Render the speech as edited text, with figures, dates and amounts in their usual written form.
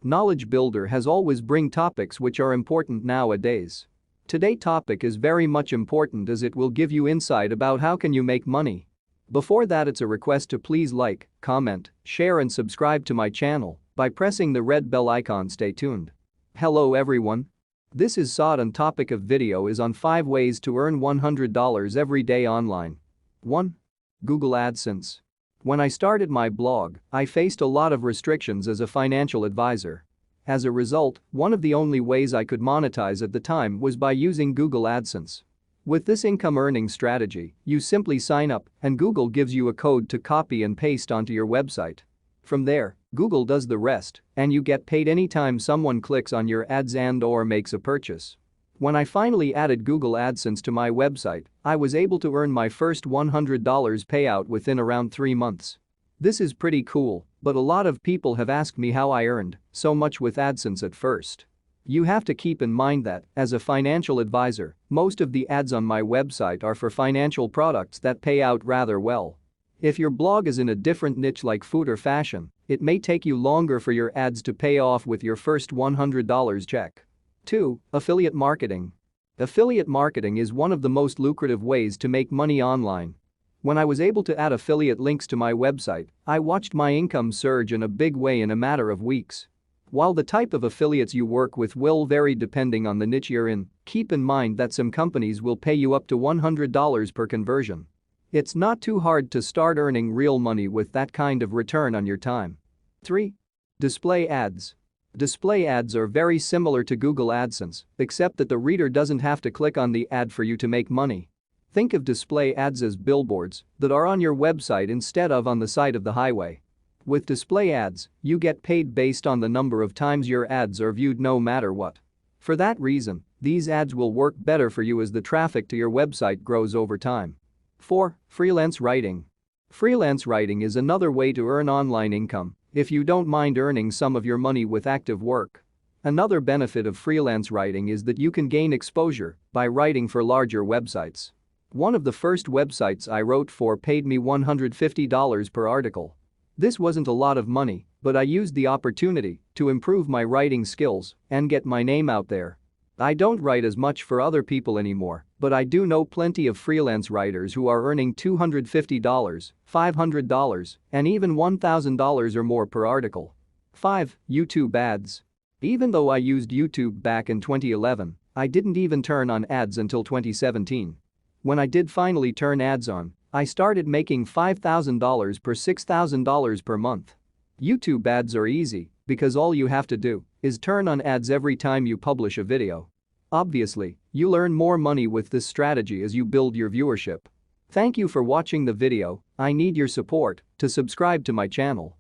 Knowledge Builder has always bring topics which are important nowadays. Today's topic is very much important as it will give you insight about how can you make money. Before that, it's a request to please like, comment, share and subscribe to my channel by pressing the red bell icon. Stay tuned. Hello everyone. This is Saad and topic of video is on 5 ways to earn $100 every day online. 1. Google AdSense. When I started my blog, I faced a lot of restrictions as a financial advisor. As a result, one of the only ways I could monetize at the time was by using Google AdSense. With this income earning strategy, you simply sign up and Google gives you a code to copy and paste onto your website. From there, Google does the rest and you get paid anytime someone clicks on your ads and/or makes a purchase. When I finally added Google AdSense to my website, I was able to earn my first $100 payout within around 3 months. This is pretty cool, but a lot of people have asked me how I earned so much with AdSense at first. You have to keep in mind that, as a financial advisor, most of the ads on my website are for financial products that pay out rather well. If your blog is in a different niche like food or fashion, it may take you longer for your ads to pay off with your first $100 check. 2. Affiliate marketing. Affiliate marketing is one of the most lucrative ways to make money online. When I was able to add affiliate links to my website, I watched my income surge in a big way in a matter of weeks. While the type of affiliates you work with will vary depending on the niche you're in, keep in mind that some companies will pay you up to $100 per conversion. It's not too hard to start earning real money with that kind of return on your time. 3. Display ads. Display ads are very similar to Google AdSense, except that the reader doesn't have to click on the ad for you to make money. Think of display ads as billboards that are on your website instead of on the side of the highway. With display ads, you get paid based on the number of times your ads are viewed no matter what. For that reason, these ads will work better for you as the traffic to your website grows over time. 4. Freelance writing. Freelance writing is another way to earn online income if you don't mind earning some of your money with active work. Another benefit of freelance writing is that you can gain exposure by writing for larger websites. One of the first websites I wrote for paid me $150 per article. This wasn't a lot of money, but I used the opportunity to improve my writing skills and get my name out there. I don't write as much for other people anymore, but I do know plenty of freelance writers who are earning $250, $500, and even $1,000 or more per article. 5. YouTube ads. Even though I used YouTube back in 2011, I didn't even turn on ads until 2017. When I did finally turn ads on, I started making $5,000 per $6,000 per month. YouTube ads are easy because all you have to do is turn on ads every time you publish a video. Obviously, you'll earn more money with this strategy as you build your viewership. Thank you for watching the video. I need your support to subscribe to my channel.